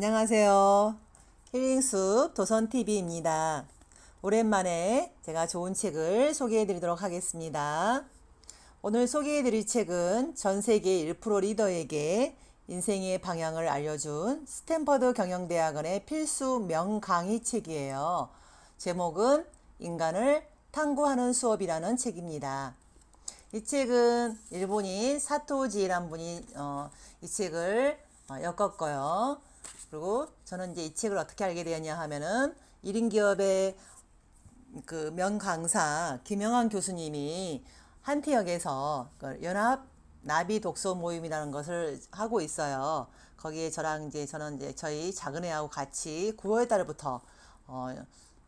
안녕하세요. 힐링숲 도선TV입니다. 오랜만에 제가 좋은 책을 소개해 드리도록 하겠습니다. 오늘 소개해 드릴 책은 전 세계 1% 리더에게 인생의 방향을 알려준 스탠퍼드 경영대학원의 필수 명강의 책이에요. 제목은 인간을 탐구하는 수업이라는 책입니다. 이 책은 일본인 사토지라는 분이 이 책을 엮었고요. 그리고 저는 이제 이 책을 어떻게 알게 되었냐 하면은 1인 기업의 그 명강사 김영환 교수님이 한태역에서 그 연합 나비 독서 모임이라는 것을 하고 있어요. 거기에 저는 이제 저희 작은 애하고 같이 9월 달부터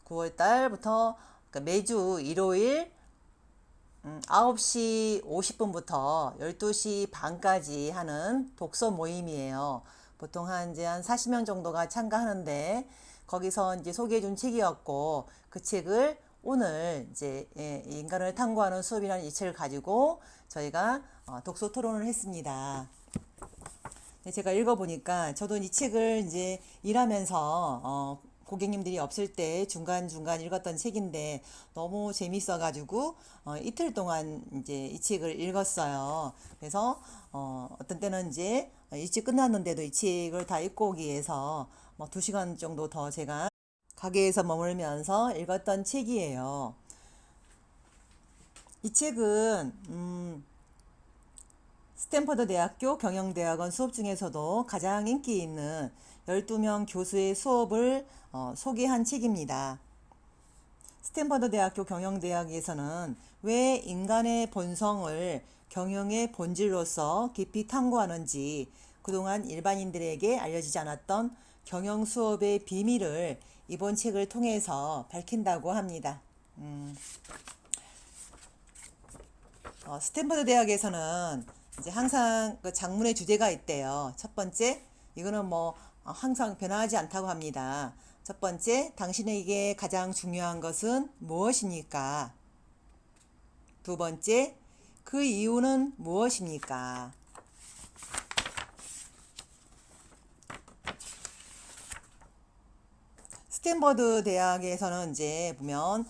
9월 달부터 매주 일요일 9시 50분부터 12시 반까지 하는 독서 모임이에요. 보통 한 40명 정도가 참가하는데 거기서 이제 소개해 준 책이었고 그 책을 오늘 이제 인간을 탐구하는 수업이라는 이 책을 가지고 저희가 독서 토론을 했습니다. 제가 읽어보니까 저도 이 책을 이제 일하면서 고객님들이 없을 때 중간중간 읽었던 책인데 너무 재밌어가지고 이틀 동안 이제 이 책을 읽었어요. 그래서 어떤 때는 이제 일찍 끝났는데도 이 책을 다 읽고 오기 위해서 뭐 2시간 정도 더 제가 가게에서 머물면서 읽었던 책이에요. 이 책은 스탠퍼드 대학교 경영대학원 수업 중에서도 가장 인기 있는 12명 교수의 수업을 소개한 책입니다. 스탠퍼드 대학교 경영대학에서는 왜 인간의 본성을 경영의 본질로서 깊이 탐구하는지 그동안 일반인들에게 알려지지 않았던 경영 수업의 비밀을 이번 책을 통해서 밝힌다고 합니다. 스탠퍼드 대학에서는 이제 항상 그 장문의 주제가 있대요. 첫 번째, 이거는 뭐 항상 변화하지 않다고 합니다. 첫 번째, 당신에게 가장 중요한 것은 무엇입니까? 두 번째, 그 이유는 무엇입니까? 스탠퍼드 대학에서는 이제 보면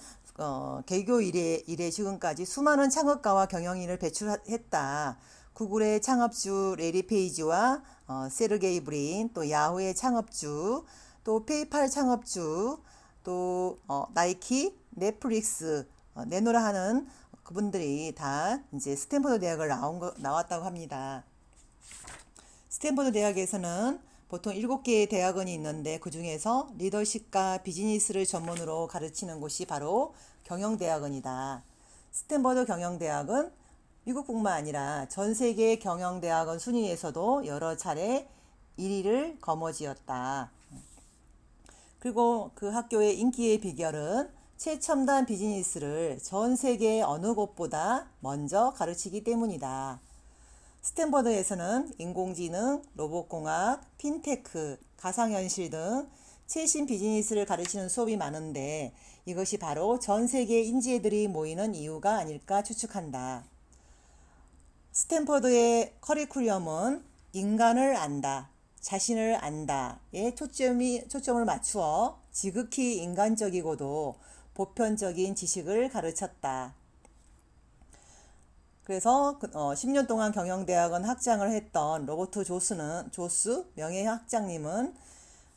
개교 이래 지금까지 수많은 창업가와 경영인을 배출했다. 구글의 창업주 레리 페이지와 세르게이 브린, 또 야후의 창업주, 또 페이팔 창업주, 또 나이키, 넷플릭스 내노라 하는 그분들이 다 이제 스탠퍼드 대학을 나왔다고 합니다. 스탠퍼드 대학에서는 보통 7개의 대학원이 있는데 그 중에서 리더십과 비즈니스를 전문으로 가르치는 곳이 바로 경영대학원이다. 스탠퍼드 경영대학은 미국뿐만 아니라 전 세계 경영대학원 순위에서도 여러 차례 1위를 거머쥐었다. 그리고 그 학교의 인기의 비결은 최첨단 비즈니스를 전 세계 어느 곳보다 먼저 가르치기 때문이다. 스탠퍼드에서는 인공지능, 로봇공학, 핀테크, 가상현실 등 최신 비즈니스를 가르치는 수업이 많은데 이것이 바로 전 세계 인재들이 모이는 이유가 아닐까 추측한다. 스탠퍼드의 커리큘럼은 인간을 안다, 자신을 안다에 초점을 맞추어 지극히 인간적이고도 보편적인 지식을 가르쳤다. 그래서 10년 동안 경영대학원 학장을 했던 로버트 조스 명예학장님은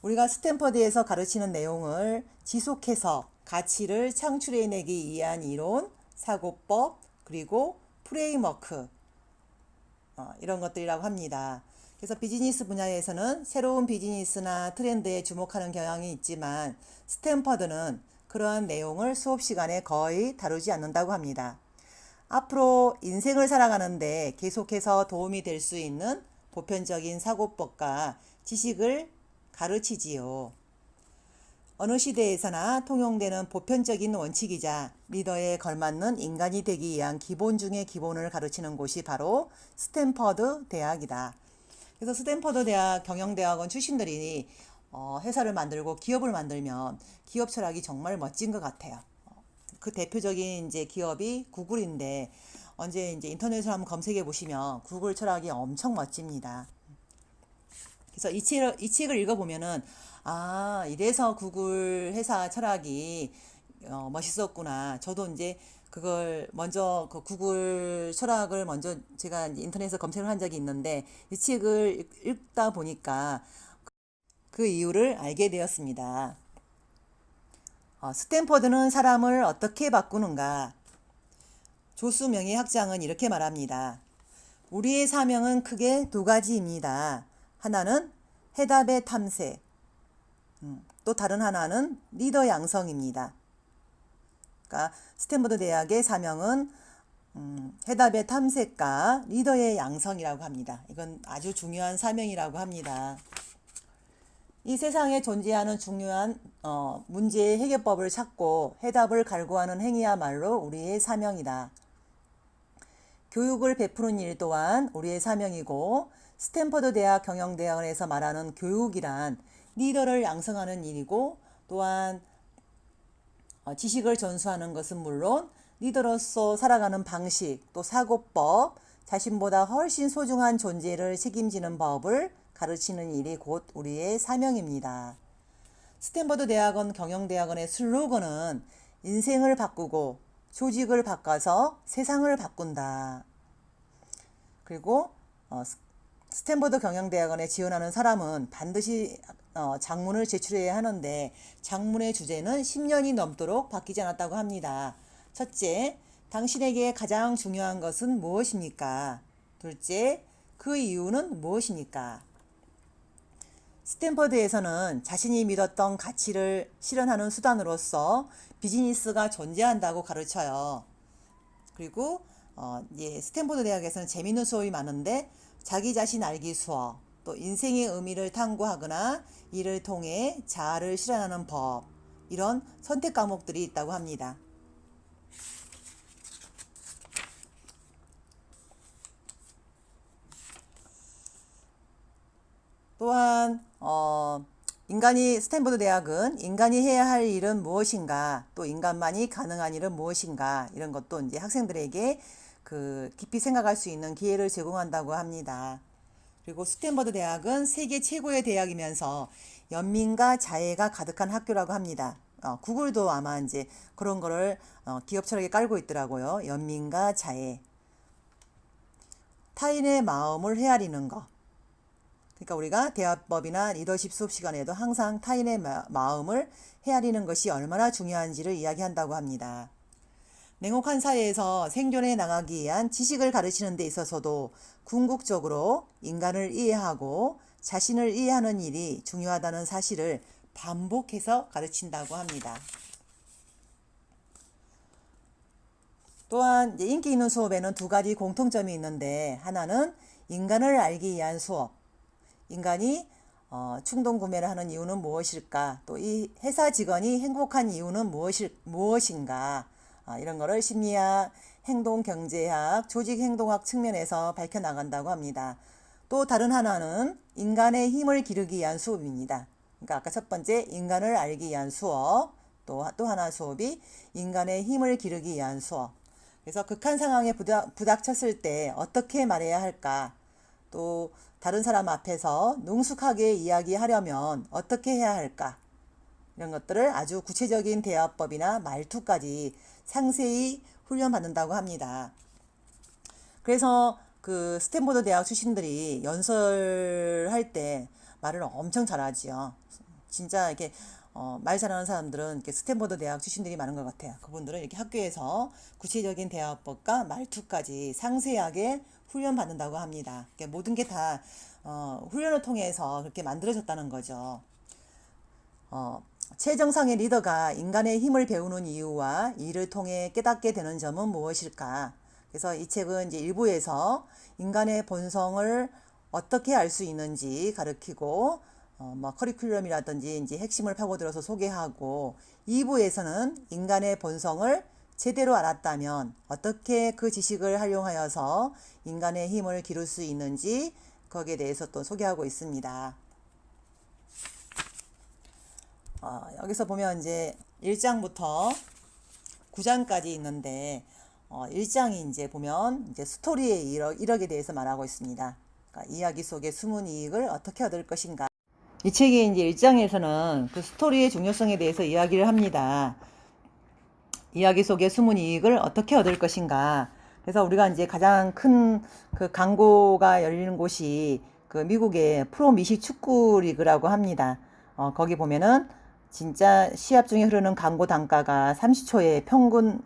우리가 스탠퍼드에서 가르치는 내용을 지속해서 가치를 창출해내기 위한 이론, 사고법, 그리고 프레임워크 이런 것들이라고 합니다. 그래서 비즈니스 분야에서는 새로운 비즈니스나 트렌드에 주목하는 경향이 있지만 스탠퍼드는 그러한 내용을 수업 시간에 거의 다루지 않는다고 합니다. 앞으로 인생을 살아가는데 계속해서 도움이 될 수 있는 보편적인 사고법과 지식을 가르치지요. 어느 시대에서나 통용되는 보편적인 원칙이자 리더에 걸맞는 인간이 되기 위한 기본 중의 기본을 가르치는 곳이 바로 스탠퍼드 대학이다. 그래서 스탠퍼드 대학 경영대학원 출신들이 회사를 만들고 기업을 만들면 기업 철학이 정말 멋진 것 같아요. 그 대표적인 이제 기업이 구글인데 언제 이제 인터넷을 한번 검색해 보시면 구글 철학이 엄청 멋집니다. 그래서 이 책을 읽어보면은 아, 이래서 구글 회사 철학이 멋있었구나. 저도 이제 그걸 먼저 그 구글 철학을 먼저 제가 이제 인터넷에서 검색을 한 적이 있는데 이 책을 읽다 보니까 그 이유를 알게 되었습니다. 스탠퍼드는 사람을 어떻게 바꾸는가? 조수 명예학장은 이렇게 말합니다. 우리의 사명은 크게 두 가지입니다. 하나는 해답의 탐색, 또 다른 하나는 리더 양성입니다. 그러니까 스탠퍼드 대학의 사명은 해답의 탐색과 리더의 양성이라고 합니다. 이건 아주 중요한 사명이라고 합니다. 이 세상에 존재하는 중요한 문제의 해결법을 찾고 해답을 갈구하는 행위야말로 우리의 사명이다. 교육을 베푸는 일 또한 우리의 사명이고 스탠퍼드 대학 경영대학원에서 말하는 교육이란 리더를 양성하는 일이고 또한 지식을 전수하는 것은 물론 리더로서 살아가는 방식 또 사고법 자신보다 훨씬 소중한 존재를 책임지는 법을 가르치는 일이 곧 우리의 사명입니다. 스탠퍼드 대학원 경영대학원의 슬로건은 인생을 바꾸고 조직을 바꿔서 세상을 바꾼다. 그리고 스탠퍼드 경영대학원에 지원하는 사람은 반드시 장문을 제출해야 하는데 장문의 주제는 10년이 넘도록 바뀌지 않았다고 합니다. 첫째, 당신에게 가장 중요한 것은 무엇입니까? 둘째, 그 이유는 무엇입니까? 스탠퍼드에서는 자신이 믿었던 가치를 실현하는 수단으로서 비즈니스가 존재한다고 가르쳐요. 그리고 스탠퍼드 대학에서는 재미있는 수업이 많은데 자기 자신 알기 수업, 또 인생의 의미를 탐구하거나 이를 통해 자아를 실현하는 법, 이런 선택 과목들이 있다고 합니다. 또한 스탠퍼드 대학은 인간이 해야 할 일은 무엇인가, 또 인간만이 가능한 일은 무엇인가, 이런 것도 이제 학생들에게 깊이 생각할 수 있는 기회를 제공한다고 합니다. 그리고 스탠퍼드 대학은 세계 최고의 대학이면서 연민과 자애가 가득한 학교라고 합니다. 구글도 아마 이제 그런 거를 기업 철학에 깔고 있더라고요. 연민과 자애. 타인의 마음을 헤아리는 것. 그러니까 우리가 대화법이나 리더십 수업 시간에도 항상 타인의 마음을 헤아리는 것이 얼마나 중요한지를 이야기한다고 합니다. 냉혹한 사회에서 생존해 나가기 위한 지식을 가르치는 데 있어서도 궁극적으로 인간을 이해하고 자신을 이해하는 일이 중요하다는 사실을 반복해서 가르친다고 합니다. 또한 인기 있는 수업에는 두 가지 공통점이 있는데 하나는 인간을 알기 위한 수업, 인간이 충동 구매를 하는 이유는 무엇일까? 또 이 회사 직원이 행복한 이유는 무엇인가? 이런 거를 심리학, 행동경제학, 조직행동학 측면에서 밝혀나간다고 합니다. 또 다른 하나는 인간의 힘을 기르기 위한 수업입니다. 그러니까 아까 첫 번째 인간을 알기 위한 수업, 또 하나 수업이 인간의 힘을 기르기 위한 수업. 그래서 극한 상황에 부닥쳤을 때 어떻게 말해야 할까? 또 다른 사람 앞에서 능숙하게 이야기하려면 어떻게 해야 할까? 이런 것들을 아주 구체적인 대화법이나 말투까지 상세히 훈련받는다고 합니다. 그래서 스탠퍼드 대학 출신들이 연설할 때 말을 엄청 잘하지요. 진짜 이렇게 말 잘하는 사람들은 이렇게 스탠퍼드 대학 출신들이 많은 것 같아요. 그분들은 이렇게 학교에서 구체적인 대화법과 말투까지 상세하게 훈련받는다고 합니다. 모든 게 다 훈련을 통해서 그렇게 만들어졌다는 거죠. 최정상의 리더가 인간의 힘을 배우는 이유와 이를 통해 깨닫게 되는 점은 무엇일까? 그래서 이 책은 이제 1부에서 인간의 본성을 어떻게 알 수 있는지 가르치고 커리큘럼이라든지 이제 핵심을 파고들어서 소개하고 2부에서는 인간의 본성을 제대로 알았다면 어떻게 그 지식을 활용하여서 인간의 힘을 기를 수 있는지 거기에 대해서 또 소개하고 있습니다. 여기서 보면 이제 1장부터 9장까지 있는데 1장이 이제 보면 이제 스토리의 이력에 대해서 말하고 있습니다. 그러니까 이야기 속의 숨은 이익을 어떻게 얻을 것인가. 이 책의 이제 1장에서는 그 스토리의 중요성에 대해서 이야기를 합니다. 이야기 속의 숨은 이익을 어떻게 얻을 것인가. 그래서 우리가 이제 가장 큰 그 광고가 열리는 곳이 그 미국의 프로 미식 축구 리그라고 합니다. 거기 보면은 진짜 시합 중에 흐르는 광고 단가가 30초에 평균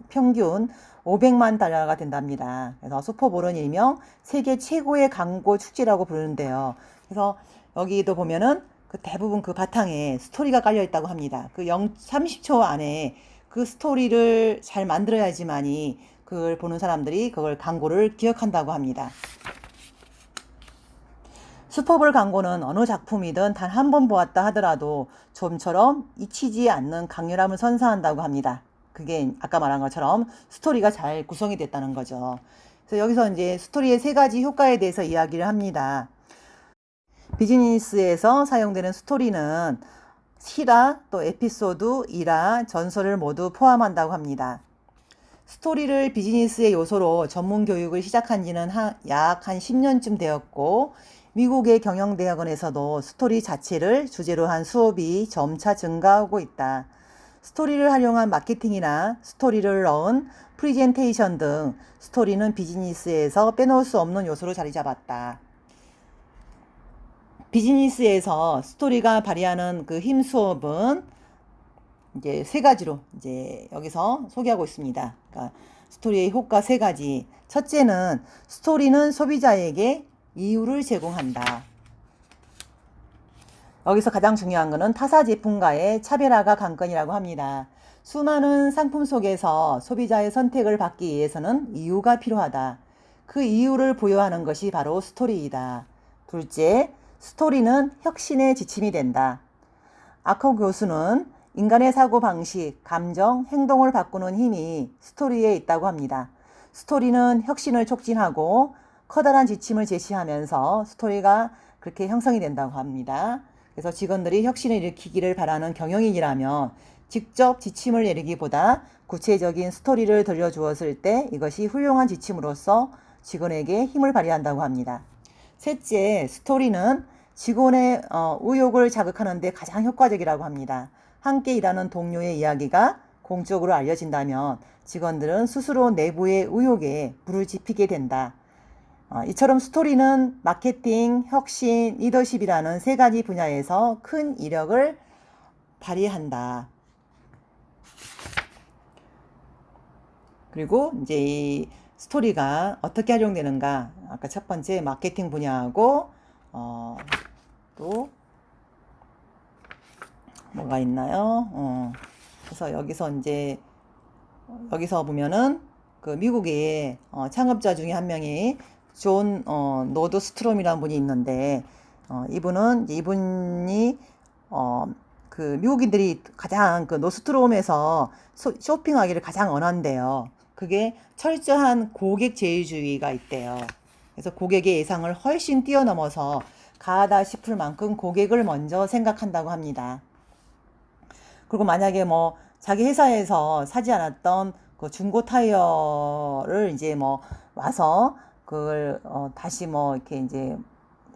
500만 달러가 된답니다. 그래서 슈퍼볼은 일명 세계 최고의 광고 축제라고 부르는데요. 그래서 여기도 보면은 그 대부분 그 바탕에 스토리가 깔려 있다고 합니다. 그 30초 안에 그 스토리를 잘 만들어야지만이 그걸 보는 사람들이 그걸 광고를 기억한다고 합니다. 슈퍼볼 광고는 어느 작품이든 단 한 번 보았다 하더라도 좀처럼 잊히지 않는 강렬함을 선사한다고 합니다. 그게 아까 말한 것처럼 스토리가 잘 구성이 됐다는 거죠. 그래서 여기서 이제 스토리의 3가지 효과에 대해서 이야기를 합니다. 비즈니스에서 사용되는 스토리는 실화, 또 에피소드, 일화, 전설을 모두 포함한다고 합니다. 스토리를 비즈니스의 요소로 전문 교육을 시작한 지는 약 한 10년쯤 되었고, 미국의 경영대학원에서도 스토리 자체를 주제로 한 수업이 점차 증가하고 있다. 스토리를 활용한 마케팅이나 스토리를 넣은 프리젠테이션 등 스토리는 비즈니스에서 빼놓을 수 없는 요소로 자리 잡았다. 비즈니스에서 스토리가 발휘하는 그 힘 수업은 이제 3가지로 이제 여기서 소개하고 있습니다. 그러니까 스토리의 효과 3가지. 첫째는 스토리는 소비자에게 이유를 제공한다. 여기서 가장 중요한 것은 타사 제품과의 차별화가 관건이라고 합니다. 수많은 상품 속에서 소비자의 선택을 받기 위해서는 이유가 필요하다. 그 이유를 부여하는 것이 바로 스토리이다. 둘째, 스토리는 혁신의 지침이 된다. 아커 교수는 인간의 사고방식, 감정, 행동을 바꾸는 힘이 스토리에 있다고 합니다. 스토리는 혁신을 촉진하고 커다란 지침을 제시하면서 스토리가 그렇게 형성이 된다고 합니다. 그래서 직원들이 혁신을 일으키기를 바라는 경영인이라면 직접 지침을 내리기보다 구체적인 스토리를 들려주었을 때 이것이 훌륭한 지침으로서 직원에게 힘을 발휘한다고 합니다. 셋째, 스토리는 직원의 의욕을 자극하는 데 가장 효과적이라고 합니다. 함께 일하는 동료의 이야기가 공적으로 알려진다면 직원들은 스스로 내부의 의욕에 불을 지피게 된다. 이처럼 스토리는 마케팅, 혁신, 리더십이라는 3가지 분야에서 큰 이력을 발휘한다. 그리고 이제 이 스토리가 어떻게 활용되는가? 아까 첫 번째 마케팅 분야하고 또 뭐가 있나요? 그래서 여기서 보면은 그 미국의 창업자 중에 한 명이 존 노드스트롬이라는 분이 있는데 이분이 그 미국인들이 가장 그 노스트롬에서 쇼핑하기를 가장 원한대요. 그게 철저한 고객 제휴주의가 있대요. 그래서 고객의 예상을 훨씬 뛰어넘어서 가하다 싶을 만큼 고객을 먼저 생각한다고 합니다. 그리고 만약에 뭐 자기 회사에서 사지 않았던 그 중고 타이어를 이제 뭐 와서 그걸 다시 뭐 이렇게 이제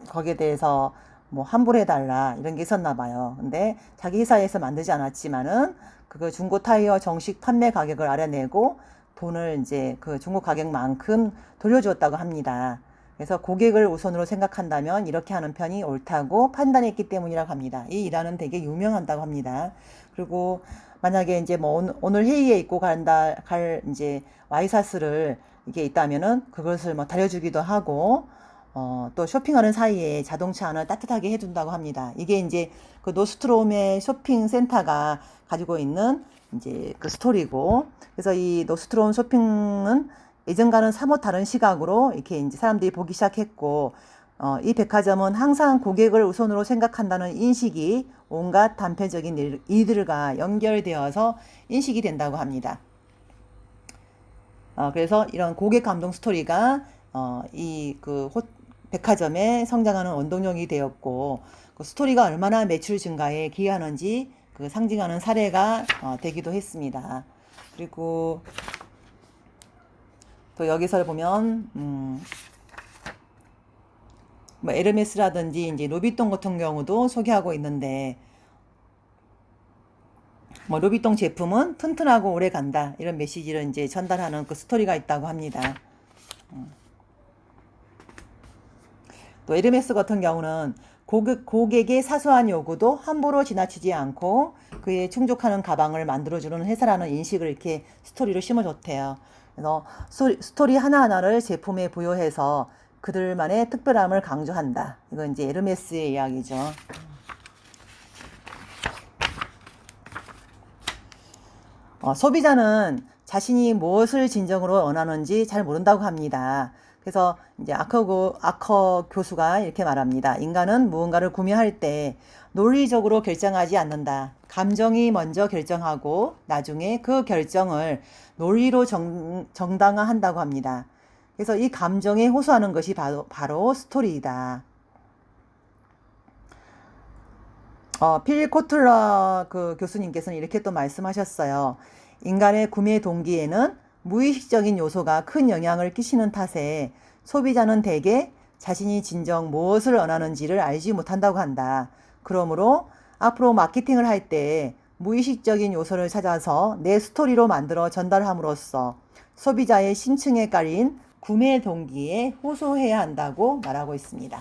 거기에 대해서 뭐 환불해달라 이런 게 있었나 봐요. 근데 자기 회사에서 만들지 않았지만은 그 중고 타이어 정식 판매 가격을 알아내고 돈을 이제 그 중고 가격만큼 돌려주었다고 합니다. 그래서 고객을 우선으로 생각한다면 이렇게 하는 편이 옳다고 판단했기 때문이라고 합니다. 이 일화는 되게 유명하다고 합니다. 그리고 만약에 이제 뭐 오늘 회의에 입고 갈 이제 와이셔츠를 이게 있다면은 그것을 뭐 다려주기도 하고 또 쇼핑하는 사이에 자동차 안을 따뜻하게 해준다고 합니다. 이게 이제 그 노스트롬의 쇼핑 센터가 가지고 있는 이제 그 스토리고, 그래서 이 노스트롬 쇼핑은 예전과는 사뭇 다른 시각으로 이렇게 이제 사람들이 보기 시작했고, 이 백화점은 항상 고객을 우선으로 생각한다는 인식이 온갖 단편적인 일들과 연결되어서 인식이 된다고 합니다. 그래서 이런 고객 감동 스토리가 이 그 백화점의 성장하는 원동력이 되었고, 그 스토리가 얼마나 매출 증가에 기여하는지 그 상징하는 사례가 되기도 했습니다. 그리고 또 여기서 보면 뭐 에르메스라든지 이제 루비통 같은 경우도 소개하고 있는데, 뭐 루비통 제품은 튼튼하고 오래 간다 이런 메시지를 이제 전달하는 그 스토리가 있다고 합니다. 또 에르메스 같은 경우는 고객의 사소한 요구도 함부로 지나치지 않고 그에 충족하는 가방을 만들어주는 회사라는 인식을 이렇게 스토리로 심어줬대요. 그래서 스토리 하나하나를 제품에 부여해서 그들만의 특별함을 강조한다. 이건 이제 에르메스의 이야기죠. 소비자는 자신이 무엇을 진정으로 원하는지 잘 모른다고 합니다. 그래서 이제 아커 교수가 이렇게 말합니다. 인간은 무언가를 구매할 때 논리적으로 결정하지 않는다. 감정이 먼저 결정하고 나중에 그 결정을 논리로 정당화한다고 합니다. 그래서 이 감정에 호소하는 것이 바로 스토리이다. 필 코틀러 그 교수님께서는 이렇게 또 말씀하셨어요. 인간의 구매 동기에는 무의식적인 요소가 큰 영향을 끼치는 탓에 소비자는 대개 자신이 진정 무엇을 원하는지를 알지 못한다고 한다. 그러므로 앞으로 마케팅을 할 때 무의식적인 요소를 찾아서 내 스토리로 만들어 전달함으로써 소비자의 심층에 깔린 구매 동기에 호소해야 한다고 말하고 있습니다.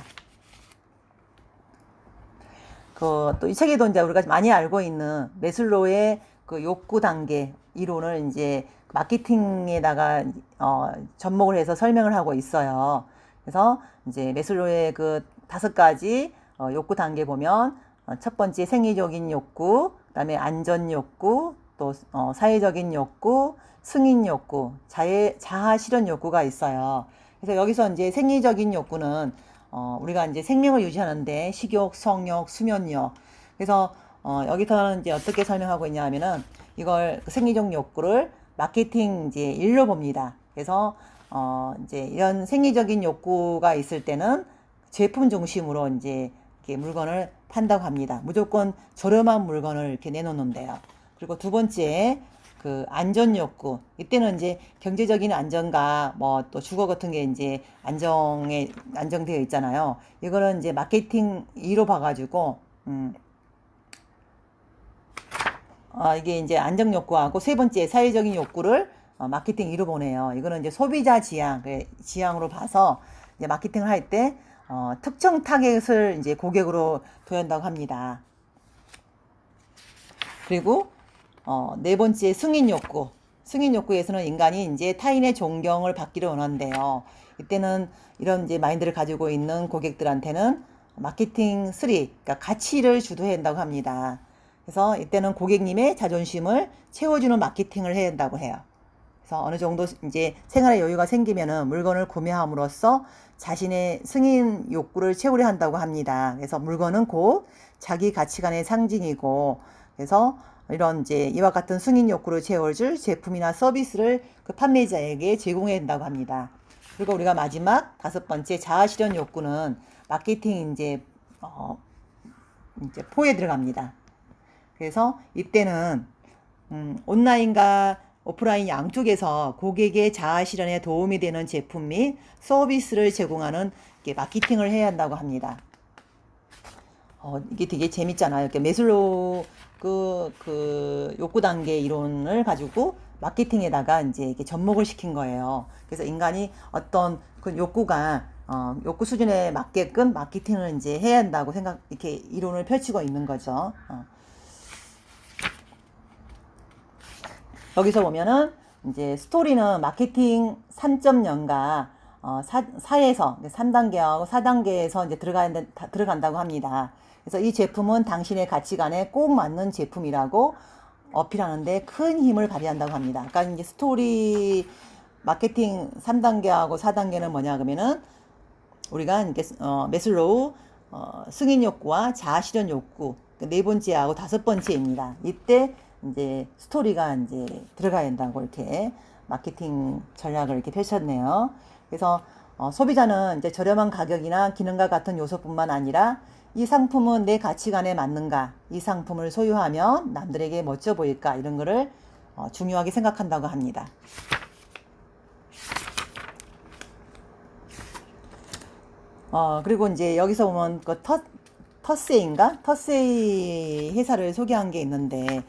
또 이 책에도 이제 우리가 많이 알고 있는 메슬로우의 그 욕구 단계 이론을 이제 마케팅에다가 접목을 해서 설명을 하고 있어요. 그래서 이제 메슬로우의 그 5가지 욕구 단계 보면 첫 번째 생리적인 욕구, 그다음에 안전 욕구, 또 사회적인 욕구, 승인 욕구, 자아 실현 욕구가 있어요. 그래서 여기서 이제 생리적인 욕구는 우리가 이제 생명을 유지하는데 식욕, 성욕, 수면욕. 그래서 여기서는 이제 어떻게 설명하고 있냐 하면은 이걸 생리적 욕구를 마케팅 이제 일로 봅니다. 그래서 이제 이런 생리적인 욕구가 있을 때는 제품 중심으로 이제 이렇게 물건을 판다고 합니다. 무조건 저렴한 물건을 이렇게 내놓는데요. 그리고 두 번째 그 안전 욕구. 이때는 이제 경제적인 안정과 뭐 또 주거 같은 게 이제 안정되어 있잖아요. 이거는 이제 마케팅 2로 봐가지고 이게 이제 안정 욕구하고 세 번째 사회적인 욕구를 마케팅 2로 보네요. 이거는 이제 소비자 지향으로 봐서 이제 마케팅을 할 때 특정 타겟을 이제 고객으로 둬야 한다고 합니다. 그리고 네 번째 승인 욕구. 승인 욕구에서는 인간이 이제 타인의 존경을 받기를 원한대요. 이때는 이런 이제 마인드를 가지고 있는 고객들한테는 마케팅 3, 그러니까 가치를 주도해야 한다고 합니다. 그래서 이때는 고객님의 자존심을 채워주는 마케팅을 해야 한다고 해요. 그래서 어느 정도 이제 생활의 여유가 생기면은 물건을 구매함으로써 자신의 승인 욕구를 채우려 한다고 합니다. 그래서 물건은 곧 자기 가치관의 상징이고, 그래서 이런 이제 이와 같은 승인 욕구를 채워줄 제품이나 서비스를 그 판매자에게 제공해야 한다고 합니다. 그리고 우리가 마지막 5번째 자아 실현 욕구는 마케팅 이제 포에 들어갑니다. 그래서 이때는 온라인과 오프라인 양쪽에서 고객의 자아 실현에 도움이 되는 제품 및 서비스를 제공하는 마케팅을 해야 한다고 합니다. 이게 되게 재밌잖아요. 이렇게 메슬로우 그 욕구 단계 이론을 가지고 마케팅에다가 이제 이렇게 접목을 시킨 거예요. 그래서 인간이 어떤 그 욕구 수준에 맞게끔 마케팅을 이제 해야 한다고 이렇게 이론을 펼치고 있는 거죠. 여기서 보면은 이제 스토리는 마케팅 3.0과 4에서 3단계하고 4단계에서 이제 들어간다고 합니다. 그래서 이 제품은 당신의 가치관에 꼭 맞는 제품이라고 어필하는데 큰 힘을 발휘한다고 합니다. 그러니까 이제 스토리 마케팅 3단계하고 4단계는 뭐냐 그러면은 우리가 이제 메슬로우 승인 욕구와 자아 실현 욕구 네 번째하고 5번째입니다. 이때 이제 스토리가 이제 들어가야 된다고 이렇게 마케팅 전략을 이렇게 펼쳤네요. 그래서 소비자는 이제 저렴한 가격이나 기능과 같은 요소뿐만 아니라 이 상품은 내 가치관에 맞는가, 이 상품을 소유하면 남들에게 멋져 보일까 이런 거를 중요하게 생각한다고 합니다. 그리고 이제 여기서 보면 그 터세이인가? 터세이 회사를 소개한 게 있는데,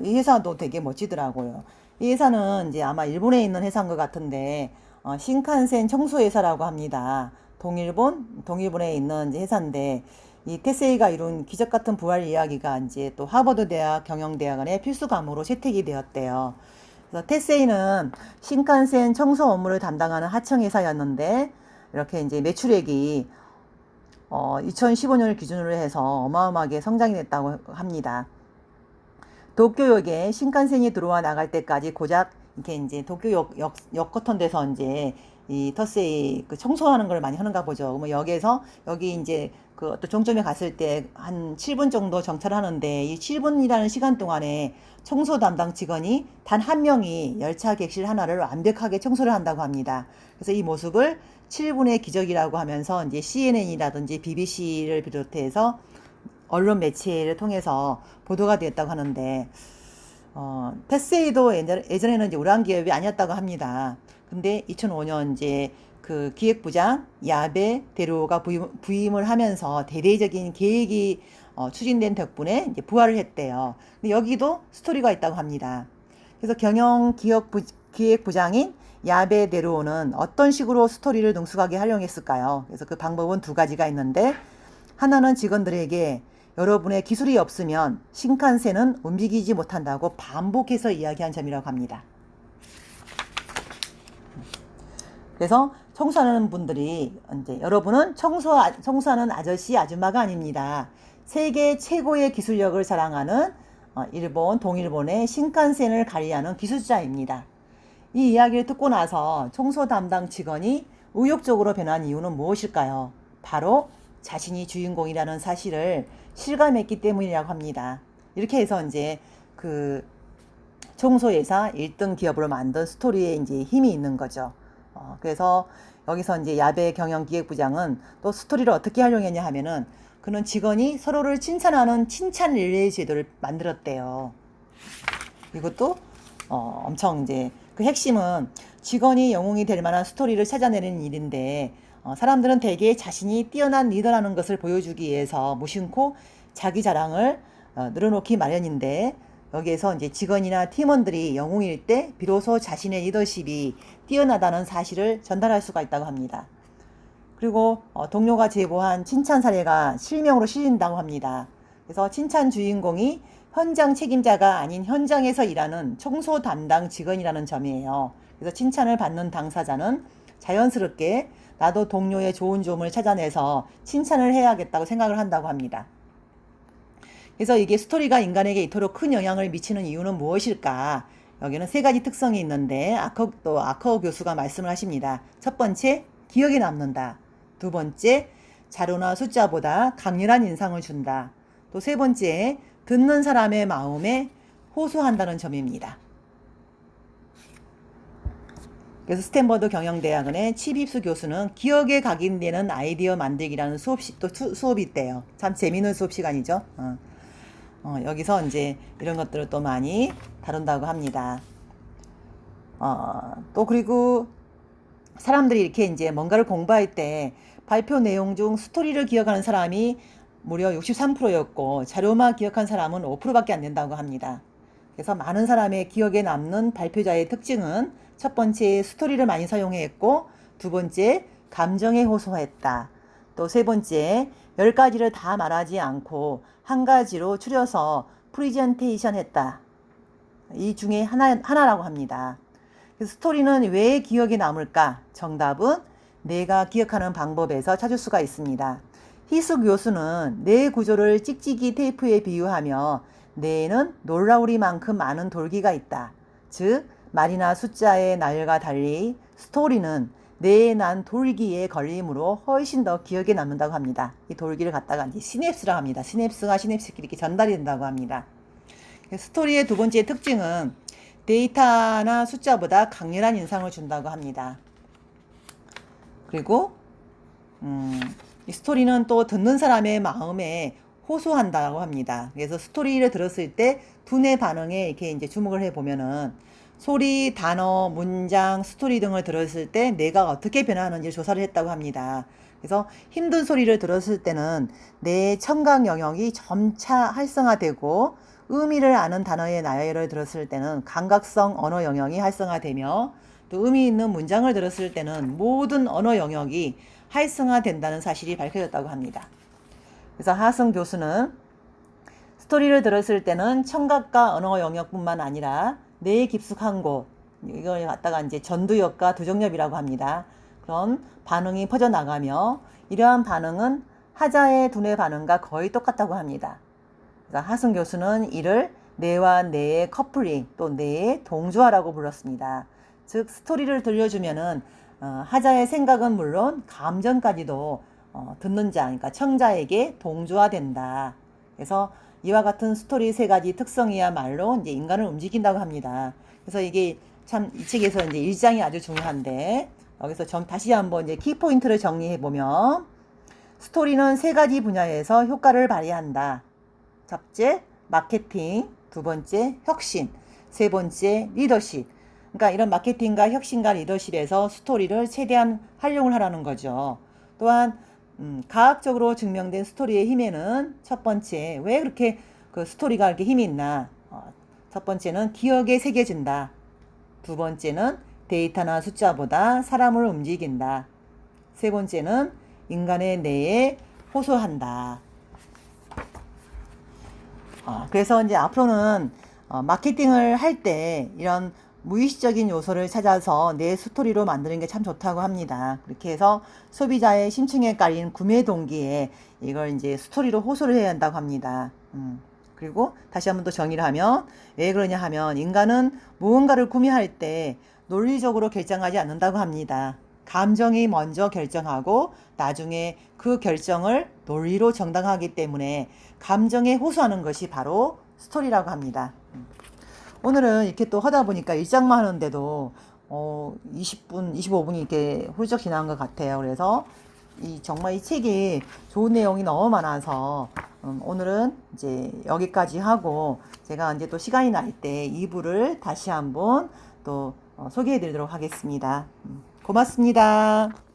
이 회사도 되게 멋지더라고요. 이 회사는 이제 아마 일본에 있는 회사인 것 같은데, 신칸센 청소회사라고 합니다. 동일본에 있는 이제 회사인데, 이 테세이가 이룬 기적 같은 부활 이야기가 이제 또 하버드 대학 경영대학원의 필수 과목으로 채택이 되었대요. 그래서 테세이는 신칸센 청소 업무를 담당하는 하청 회사였는데, 이렇게 이제 매출액이 2015년을 기준으로 해서 어마어마하게 성장이 됐다고 합니다. 도쿄역에 신칸센이 들어와 나갈 때까지 고작 이렇게 이제 도쿄역 역 같은 데서 이제 이 터세이 그 청소하는 걸 많이 하는가 보죠. 뭐 역에서 여기 이제 그 또 종점에 갔을 때 한 7분 정도 정차하는데 이 7분이라는 시간 동안에 청소 담당 직원이 단 한 명이 열차 객실 하나를 완벽하게 청소를 한다고 합니다. 그래서 이 모습을 7분의 기적이라고 하면서 이제 CNN이라든지 BBC를 비롯해서 언론 매체를 통해서 보도가 되었다고 하는데, 테세이도 예전에는 이제 우량 기업이 아니었다고 합니다. 근데 2005년 이제 그 기획부장 야베 데루오가 부임을 하면서 대대적인 계획이 추진된 덕분에 이제 부활을 했대요. 근데 여기도 스토리가 있다고 합니다. 그래서 기획부장인 야베 데루오는 어떤 식으로 스토리를 능숙하게 활용했을까요? 그래서 그 방법은 두 가지가 있는데, 하나는 직원들에게 여러분의 기술이 없으면 신칸센은 움직이지 못한다고 반복해서 이야기한 점이라고 합니다. 그래서 청소하는 분들이 이제 여러분은 청소하는 아저씨 아줌마가 아닙니다. 세계 최고의 기술력을 자랑하는 동일본의 신칸센을 관리하는 기술자입니다. 이 이야기를 듣고 나서 청소 담당 직원이 의욕적으로 변한 이유는 무엇일까요? 바로 자신이 주인공이라는 사실을 실감했기 때문이라고 합니다. 이렇게 해서 이제 그 청소회사 1등 기업으로 만든 스토리에 이제 힘이 있는 거죠. 그래서 여기서 이제 야베 경영기획부장은 또 스토리를 어떻게 활용했냐 하면은 그는 직원이 서로를 칭찬하는 칭찬 릴레이 제도를 만들었대요. 이것도 엄청 이제 그 핵심은 직원이 영웅이 될 만한 스토리를 찾아내는 일인데, 사람들은 대개 자신이 뛰어난 리더라는 것을 보여주기 위해서 무심코 자기 자랑을 늘어놓기 마련인데, 여기에서 이제 직원이나 팀원들이 영웅일 때 비로소 자신의 리더십이 뛰어나다는 사실을 전달할 수가 있다고 합니다. 그리고 동료가 제보한 칭찬 사례가 실명으로 실린다고 합니다. 그래서 칭찬 주인공이 현장 책임자가 아닌 현장에서 일하는 청소 담당 직원이라는 점이에요. 그래서 칭찬을 받는 당사자는 자연스럽게 나도 동료의 좋은 점을 찾아내서 칭찬을 해야겠다고 생각을 한다고 합니다. 그래서 이게 스토리가 인간에게 이토록 큰 영향을 미치는 이유는 무엇일까? 여기는 세 가지 특성이 있는데 아커 교수가 말씀을 하십니다. 첫 번째, 기억에 남는다. 두 번째, 자료나 숫자보다 강렬한 인상을 준다. 또 세 번째, 듣는 사람의 마음에 호소한다는 점입니다. 그래서 스탠퍼드 경영대학원의 치빕스 교수는 기억에 각인되는 아이디어 만들기라는 수업이 있대요. 참 재미있는 수업 시간이죠. 여기서 이제 이런 것들을 또 많이 다룬다고 합니다. 또 그리고 사람들이 이렇게 이제 뭔가를 공부할 때 발표 내용 중 스토리를 기억하는 사람이 무려 63%였고 자료만 기억한 사람은 5%밖에 안 된다고 합니다. 그래서 많은 사람의 기억에 남는 발표자의 특징은 첫 번째, 스토리를 많이 사용했고, 두 번째, 감정에 호소했다. 또 세 번째, 10가지를 다 말하지 않고 한 가지로 추려서 프리젠테이션 했다. 이 중에 하나라고 합니다. 그래서 스토리는 왜 기억에 남을까? 정답은 내가 기억하는 방법에서 찾을 수가 있습니다. 희수 교수는 뇌 구조를 찍찍이 테이프에 비유하며 뇌에는 놀라우리만큼 많은 돌기가 있다. 즉 말이나 숫자의 나열과 달리 스토리는 뇌에 난 돌기의 걸림으로 훨씬 더 기억에 남는다고 합니다. 이 돌기를 갖다가 이제 시냅스라고 합니다. 시냅스가 시냅스끼리 이렇게 전달이 된다고 합니다. 스토리의 두 번째 특징은 데이터나 숫자보다 강렬한 인상을 준다고 합니다. 그리고 이 스토리는 또 듣는 사람의 마음에 호소한다고 합니다. 그래서 스토리를 들었을 때 두뇌 반응에 이렇게 이제 주목을 해 보면은 소리, 단어, 문장, 스토리 등을 들었을 때 뇌가 어떻게 변하는지 조사를 했다고 합니다. 그래서 힘든 소리를 들었을 때는 뇌의 청각 영역이 점차 활성화되고 의미를 아는 단어의 나열을 들었을 때는 감각성 언어 영역이 활성화되며 또 의미 있는 문장을 들었을 때는 모든 언어 영역이 활성화된다는 사실이 밝혀졌다고 합니다. 그래서 하승 교수는 스토리를 들었을 때는 청각과 언어 영역뿐만 아니라 뇌에 깊숙한 곳, 이걸 갖다가 이제 전두엽과 두정엽이라고 합니다. 그런 반응이 퍼져나가며 이러한 반응은 하자의 두뇌 반응과 거의 똑같다고 합니다. 그래서 하승 교수는 이를 뇌와 뇌의 커플링 또 뇌의 동조화라고 불렀습니다. 즉 스토리를 들려주면은 하자의 생각은 물론 감정까지도 듣는 자, 그러니까 청자에게 동조화된다. 그래서 이와 같은 스토리 세 가지 특성이야말로 이제 인간을 움직인다고 합니다. 그래서 이게 참 이 책에서 이제 1장이 아주 중요한데 여기서 다시 한번 이제 키포인트를 정리해 보면 스토리는 세 가지 분야에서 효과를 발휘한다. 첫째, 마케팅. 두 번째, 혁신. 세 번째, 리더십. 그러니까 이런 마케팅과 혁신과 리더십에서 스토리를 최대한 활용을 하라는 거죠. 또한 과학적으로 증명된 스토리의 힘에는 첫 번째, 왜 그렇게 그 스토리가 이렇게 힘이 있나? 첫 번째는 기억에 새겨진다. 두 번째는 데이터나 숫자보다 사람을 움직인다. 세 번째는 인간의 뇌에 호소한다. 그래서 이제 앞으로는 마케팅을 할 때 이런 무의식적인 요소를 찾아서 내 스토리로 만드는 게 참 좋다고 합니다. 그렇게 해서 소비자의 심층에 깔린 구매 동기에 이걸 이제 스토리로 호소를 해야 한다고 합니다. 그리고 다시 한번 또 정의를 하면 왜 그러냐 하면 인간은 무언가를 구매할 때 논리적으로 결정하지 않는다고 합니다. 감정이 먼저 결정하고 나중에 그 결정을 논리로 정당하기 때문에 감정에 호소하는 것이 바로 스토리라고 합니다. 오늘은 이렇게 또 하다 보니까 일장만 하는데도 20분, 25분이 이렇게 훌쩍 지나간 것 같아요. 그래서 정말 이 책이 좋은 내용이 너무 많아서 오늘은 이제 여기까지 하고 제가 이제 또 시간이 날 때 2부를 다시 한번 또 소개해 드리도록 하겠습니다. 고맙습니다.